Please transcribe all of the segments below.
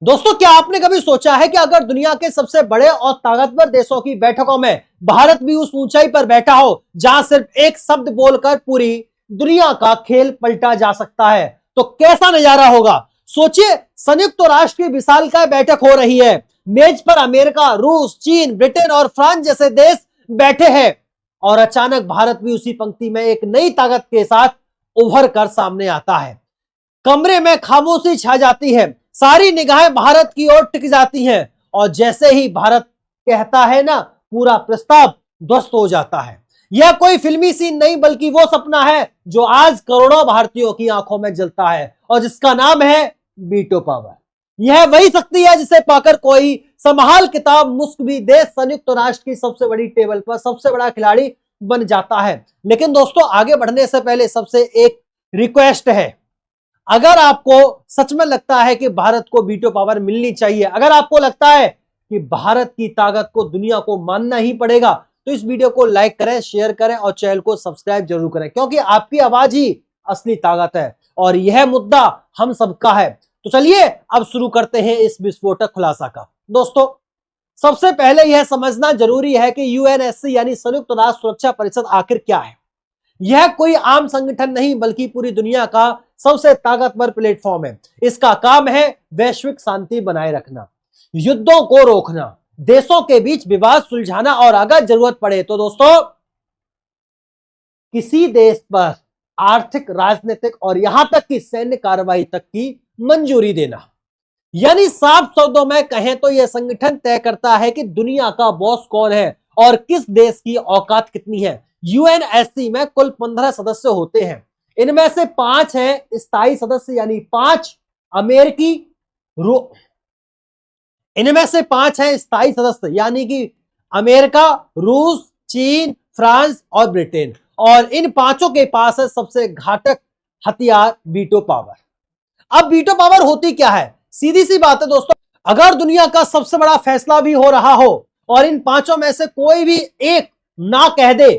दोस्तों, क्या आपने कभी सोचा है कि अगर दुनिया के सबसे बड़े और ताकतवर देशों की बैठकों में भारत भी उस ऊंचाई पर बैठा हो जहां सिर्फ एक शब्द बोलकर पूरी दुनिया का खेल पलटा जा सकता है, तो कैसा नजारा होगा। सोचिए, संयुक्त राष्ट्र की विशालकाय बैठक हो रही है। मेज पर अमेरिका, रूस, चीन, ब्रिटेन और फ्रांस जैसे देश बैठे हैं और अचानक भारत भी उसी पंक्ति में एक नई ताकत के साथ उभर कर सामने आता है। कमरे में खामोशी छा जाती है, सारी निगाहें भारत की ओर टिक जाती हैं और जैसे ही भारत कहता है ना, पूरा प्रस्ताव ध्वस्त हो जाता है। यह कोई फिल्मी सीन नहीं बल्कि वो सपना है जो आज करोड़ों भारतीयों की आंखों में जलता है और जिसका नाम है वीटो पावर। यह वही शक्ति है जिसे पाकर कोई संभाल किताब मुस्क भी देश संयुक्त राष्ट्र की सबसे बड़ी टेबल पर सबसे बड़ा खिलाड़ी बन जाता है। लेकिन दोस्तों, आगे बढ़ने से पहले सबसे एक रिक्वेस्ट है। अगर आपको सच में लगता है कि भारत को वीटो पावर मिलनी चाहिए, अगर आपको लगता है कि भारत की ताकत को दुनिया को मानना ही पड़ेगा, तो इस वीडियो को लाइक करें, शेयर करें और चैनल को सब्सक्राइब जरूर करें, क्योंकि आपकी आवाज ही असली ताकत है और यह मुद्दा हम सबका है। तो चलिए अब शुरू करते हैं इस विस्फोटक खुलासा का। दोस्तों, सबसे पहले यह समझना जरूरी है कि यूएनएससी यानी संयुक्त राष्ट्र सुरक्षा परिषद आखिर क्या है। यह कोई आम संगठन नहीं बल्कि पूरी दुनिया का सबसे ताकतवर प्लेटफॉर्म है। इसका काम है वैश्विक शांति बनाए रखना, युद्धों को रोकना, देशों के बीच विवाद सुलझाना और अगर जरूरत पड़े तो दोस्तों किसी देश पर आर्थिक, राजनीतिक और यहां तक कि सैन्य कार्रवाई तक की मंजूरी देना। यानी साफ शब्दों में कहें तो यह संगठन तय करता है कि दुनिया का बॉस कौन है और किस देश की औकात कितनी है। यूएनएससी में कुल 15 सदस्य होते हैं। इनमें से 5 हैं स्थायी सदस्य यानी 5 अमेरिकी, इनमें से 5 हैं स्थायी सदस्य यानी कि अमेरिका, रूस, चीन, फ्रांस और ब्रिटेन। और इन पांचों के पास है सबसे घातक हथियार वीटो पावर। अब वीटो पावर होती क्या है? सीधी सी बात है दोस्तों, अगर दुनिया का सबसे बड़ा फैसला भी हो रहा हो और इन पांचों में से कोई भी एक ना कह दे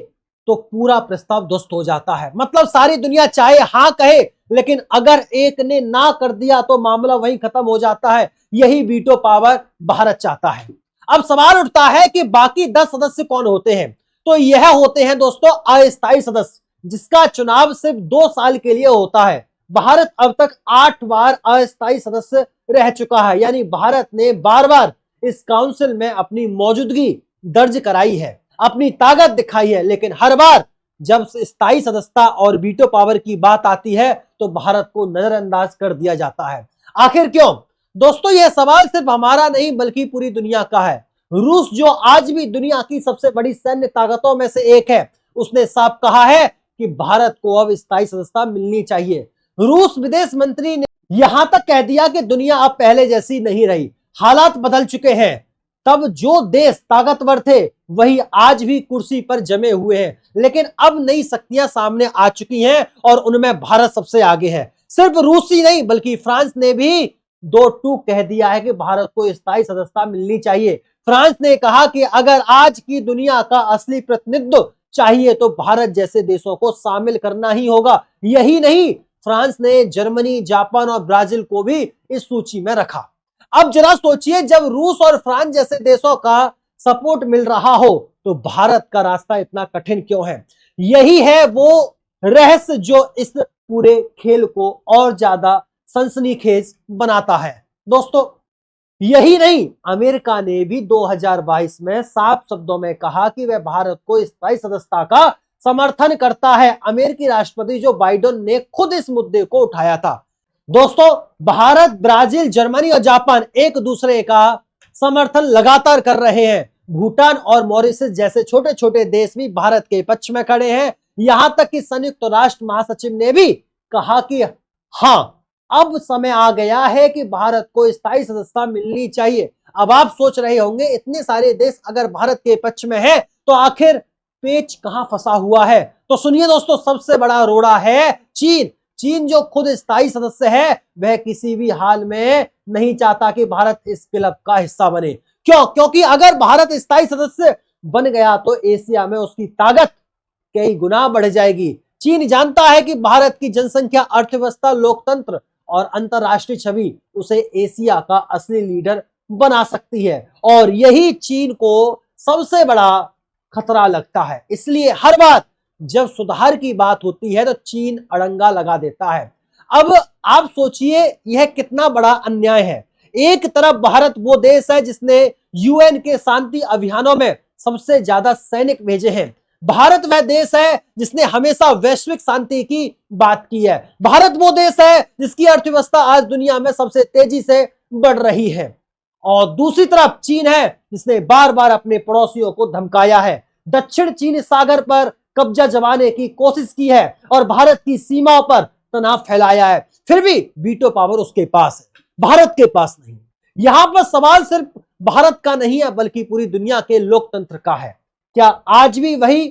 तो पूरा प्रस्ताव ध्वस्त हो जाता है। मतलब सारी दुनिया चाहे हां कहे, लेकिन अगर एक ने ना कर दिया तो मामला वहीं खत्म हो जाता है। यही वीटो पावर भारत चाहता है। अब सवाल उठता है कि बाकी 10 सदस्य कौन होते हैं? तो यह होते हैं दोस्तों अस्थायी सदस्य, जिसका चुनाव सिर्फ 2 साल के लिए होता है। भारत अब तक 8 बार अस्थायी सदस्य रह चुका है, यानी भारत ने बार बार इस काउंसिल में अपनी मौजूदगी दर्ज कराई है, अपनी ताकत दिखाई है। लेकिन हर बार जब स्थायी सदस्यता और वीटो पावर की बात आती है तो भारत को नजरअंदाज कर दिया जाता है। आखिर क्यों? दोस्तों, यह सवाल सिर्फ हमारा नहीं बल्कि पूरी दुनिया का है। रूस, जो आज भी दुनिया की सबसे बड़ी सैन्य ताकतों में से एक है, उसने साफ कहा है कि भारत को अब स्थायी सदस्यता मिलनी चाहिए। रूस विदेश मंत्री ने यहां तक कह दिया कि दुनिया अब पहले जैसी नहीं रही, हालात बदल चुके हैं। तब जो देश ताकतवर थे वही आज भी कुर्सी पर जमे हुए हैं, लेकिन अब नई शक्तियां सामने आ चुकी हैं और उनमें भारत सबसे आगे है। सिर्फ रूस ही नहीं बल्कि फ्रांस ने भी दो टूक कह दिया है कि भारत को स्थायी सदस्यता मिलनी चाहिए। फ्रांस ने कहा कि अगर आज की दुनिया का असली प्रतिनिधित्व चाहिए तो भारत जैसे देशों को शामिल करना ही होगा। यही नहीं, फ्रांस ने जर्मनी, जापान और ब्राजील को भी इस सूची में रखा। अब जरा सोचिए, जब रूस और फ्रांस जैसे देशों का सपोर्ट मिल रहा हो तो भारत का रास्ता इतना कठिन क्यों है? यही है वो रहस्य जो इस पूरे खेल को और ज्यादा सनसनीखेज बनाता है। दोस्तों, यही नहीं, अमेरिका ने भी 2022 में साफ शब्दों में कहा कि वह भारत को स्थायी सदस्यता का समर्थन करता है। अमेरिकी राष्ट्रपति जो बाइडेन ने खुद इस मुद्दे को उठाया था। दोस्तों, भारत, ब्राजील, जर्मनी और जापान एक दूसरे का समर्थन लगातार कर रहे हैं। भूटान और मॉरिशस जैसे छोटे छोटे देश भी भारत के पक्ष में खड़े हैं। यहां तक कि संयुक्त राष्ट्र महासचिव ने भी कहा कि हां, अब समय आ गया है कि भारत को स्थायी सदस्यता मिलनी चाहिए। अब आप सोच रहे होंगे, इतने सारे देश अगर भारत के पक्ष में है तो आखिर पेच कहां फंसा हुआ है? तो सुनिए दोस्तों, सबसे बड़ा रोड़ा है चीन। चीन जो खुद स्थायी सदस्य है, वह किसी भी हाल में नहीं चाहता कि भारत इस क्लब का हिस्सा बने। क्यों? क्योंकि अगर भारत स्थायी सदस्य बन गया तो एशिया में उसकी ताकत कई गुना बढ़ जाएगी। चीन जानता है कि भारत की जनसंख्या, अर्थव्यवस्था, लोकतंत्र और अंतरराष्ट्रीय छवि उसे एशिया का असली लीडर बना सकती है। और यही चीन को सबसे बड़ा खतरा लगता है। इसलिए हर बार जब सुधार की बात होती है तो चीन अड़ंगा लगा देता है। अब आप सोचिए यह कितना बड़ा अन्याय है। एक तरफ भारत वो देश है जिसने यूएन के शांति अभियानों में सबसे ज्यादा सैनिक भेजे हैं। भारत वह देश है जिसने हमेशा वैश्विक शांति की बात की है। भारत वो देश है जिसकी अर्थव्यवस्था आज दुनिया में सबसे तेजी से बढ़ रही है। और दूसरी तरफ चीन है जिसने बार बार अपने पड़ोसियों को धमकाया है, दक्षिण चीन सागर पर कब्जा जमाने की कोशिश की है और भारत की सीमाओं पर तनाव फैलाया है। फिर भी वीटो पावर उसके पास है, भारत के पास नहीं। यहां पर सवाल सिर्फ भारत का नहीं है बल्कि पूरी दुनिया के लोकतंत्र का है। क्या आज भी वही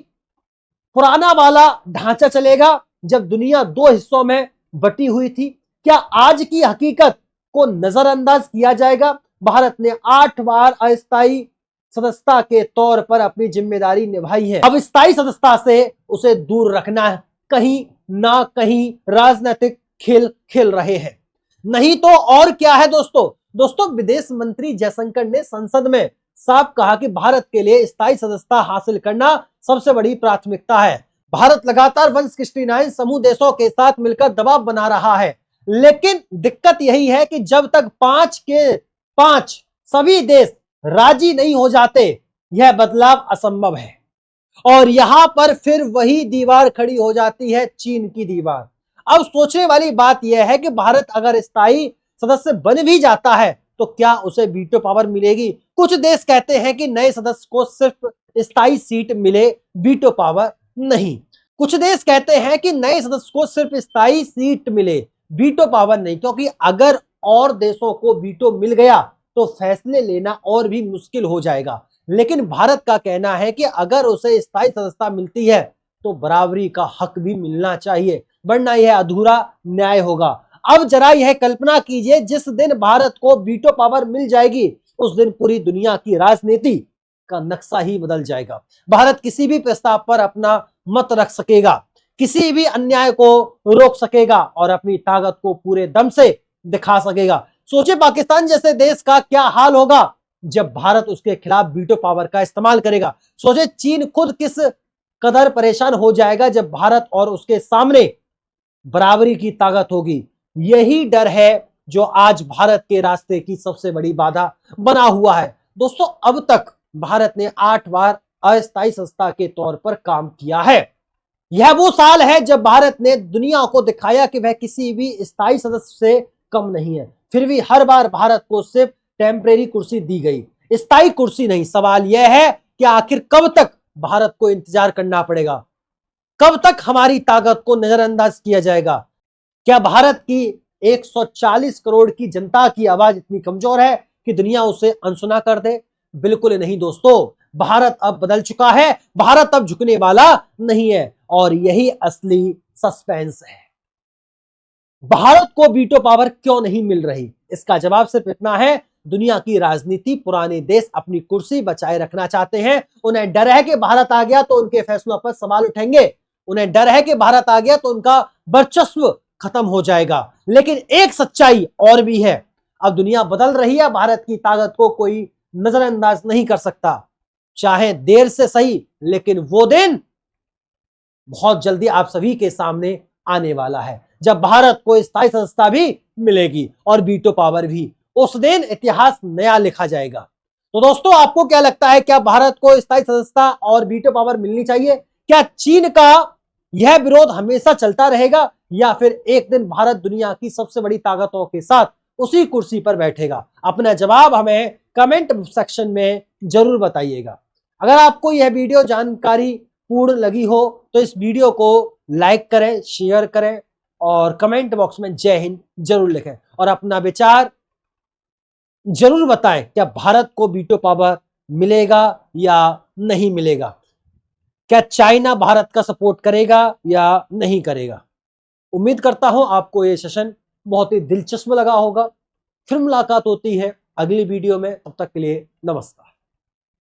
पुराना वाला ढांचा चलेगा जब दुनिया दो हिस्सों में बटी हुई थी? क्या आज की हकीकत को नजरअंदाज किया जाएगा? भारत ने 8 बार अस्थायी सदस्यता के तौर पर अपनी जिम्मेदारी निभाई है। अब स्थायी सदस्यता से उसे दूर रखना है। कहीं ना कहीं राजनीतिक खेल खेल रहे हैं, नहीं तो और क्या है दोस्तों विदेश मंत्री जयशंकर ने संसद में साफ कहा कि भारत के लिए स्थायी सदस्यता हासिल करना सबसे बड़ी प्राथमिकता है। भारत लगातार 169 समूह देशों के साथ मिलकर दबाव बना रहा है, लेकिन दिक्कत यही है कि जब तक 5 के 5 सभी देश राजी नहीं हो जाते यह बदलाव असंभव है। और यहां पर फिर वही दीवार खड़ी हो जाती है, चीन की दीवार। अब सोचने वाली बात यह है कि भारत अगर स्थायी सदस्य बन भी जाता है तो क्या उसे वीटो पावर मिलेगी? कुछ देश कहते हैं कि नए सदस्य को सिर्फ स्थायी सीट मिले, वीटो पावर नहीं। कुछ देश कहते हैं कि नए सदस्य को सिर्फ स्थायी सीट मिले, वीटो पावर नहीं, क्योंकि अगर और देशों को वीटो मिल गया तो फैसले लेना और भी मुश्किल हो जाएगा। लेकिन भारत का कहना है कि अगर उसे स्थायी सदस्यता मिलती है तो बराबरी का हक भी मिलना चाहिए, वरना यह अधूरा न्याय होगा। अब जरा यह कल्पना कीजिए, जिस दिन भारत को वीटो पावर मिल जाएगी उस दिन पूरी दुनिया की राजनीति का नक्शा ही बदल जाएगा। भारत किसी भी प्रस्ताव पर अपना मत रख सकेगा, किसी भी अन्याय को रोक सकेगा और अपनी ताकत को पूरे दम से दिखा सकेगा। सोचे पाकिस्तान जैसे देश का क्या हाल होगा जब भारत उसके खिलाफ वीटो पावर का इस्तेमाल करेगा। सोचे चीन खुद किस कदर परेशान हो जाएगा जब भारत और उसके सामने बराबरी की ताकत होगी। यही डर है जो आज भारत के रास्ते की सबसे बड़ी बाधा बना हुआ है। दोस्तों अब तक भारत ने 8 बार अस्थायी सदस्य के तौर पर काम किया है। यह वो साल है जब भारत ने दुनिया को दिखाया कि वह किसी भी स्थायी सदस्य से कम नहीं है। फिर भी हर बार भारत को सिर्फ टेम्परेरी कुर्सी दी गई, स्थायी कुर्सी नहीं। सवाल यह है कि आखिर कब तक भारत को इंतजार करना पड़ेगा, कब तक हमारी ताकत को नजरअंदाज किया जाएगा? क्या भारत की 140 करोड़ की जनता की आवाज इतनी कमजोर है कि दुनिया उसे अनसुना कर दे? बिल्कुल नहीं दोस्तों, भारत अब बदल चुका है, भारत अब झुकने वाला नहीं है। और यही असली सस्पेंस है। भारत को वीटो पावर क्यों नहीं मिल रही? इसका जवाब सिर्फ इतना है, दुनिया की राजनीति, पुराने देश अपनी कुर्सी बचाए रखना चाहते हैं। उन्हें डर है कि भारत आ गया तो उनके फैसलों पर सवाल उठेंगे, उन्हें डर है कि भारत आ गया तो उनका वर्चस्व खत्म हो जाएगा। लेकिन एक सच्चाई और भी है, अब दुनिया बदल रही है, भारत की ताकत को कोई नजरअंदाज नहीं कर सकता। चाहे देर से सही, लेकिन वो दिन बहुत जल्दी आप सभी के सामने आने वाला है जब भारत को स्थायी सदस्यता भी मिलेगी और वीटो पावर भी। उस दिन इतिहास नया लिखा जाएगा। तो दोस्तों आपको क्या लगता है, क्या भारत को स्थायी सदस्यता और वीटो पावर मिलनी चाहिए? क्या चीन का यह विरोध हमेशा चलता रहेगा या फिर एक दिन भारत दुनिया की सबसे बड़ी ताकतों के साथ उसी कुर्सी पर बैठेगा? अपना जवाब हमें कमेंट सेक्शन में जरूर बताइएगा। अगर आपको यह वीडियो जानकारी पूर्ण लगी हो तो इस वीडियो को लाइक करें, शेयर करें और कमेंट बॉक्स में जय हिंद जरूर लिखें और अपना विचार जरूर बताएं, क्या भारत को वीटो पावर मिलेगा या नहीं मिलेगा? क्या चाइना भारत का सपोर्ट करेगा या नहीं करेगा? उम्मीद करता हूं आपको यह सेशन बहुत ही दिलचस्प लगा होगा। फिर मुलाकात होती है अगली वीडियो में, तब तक के लिए नमस्कार।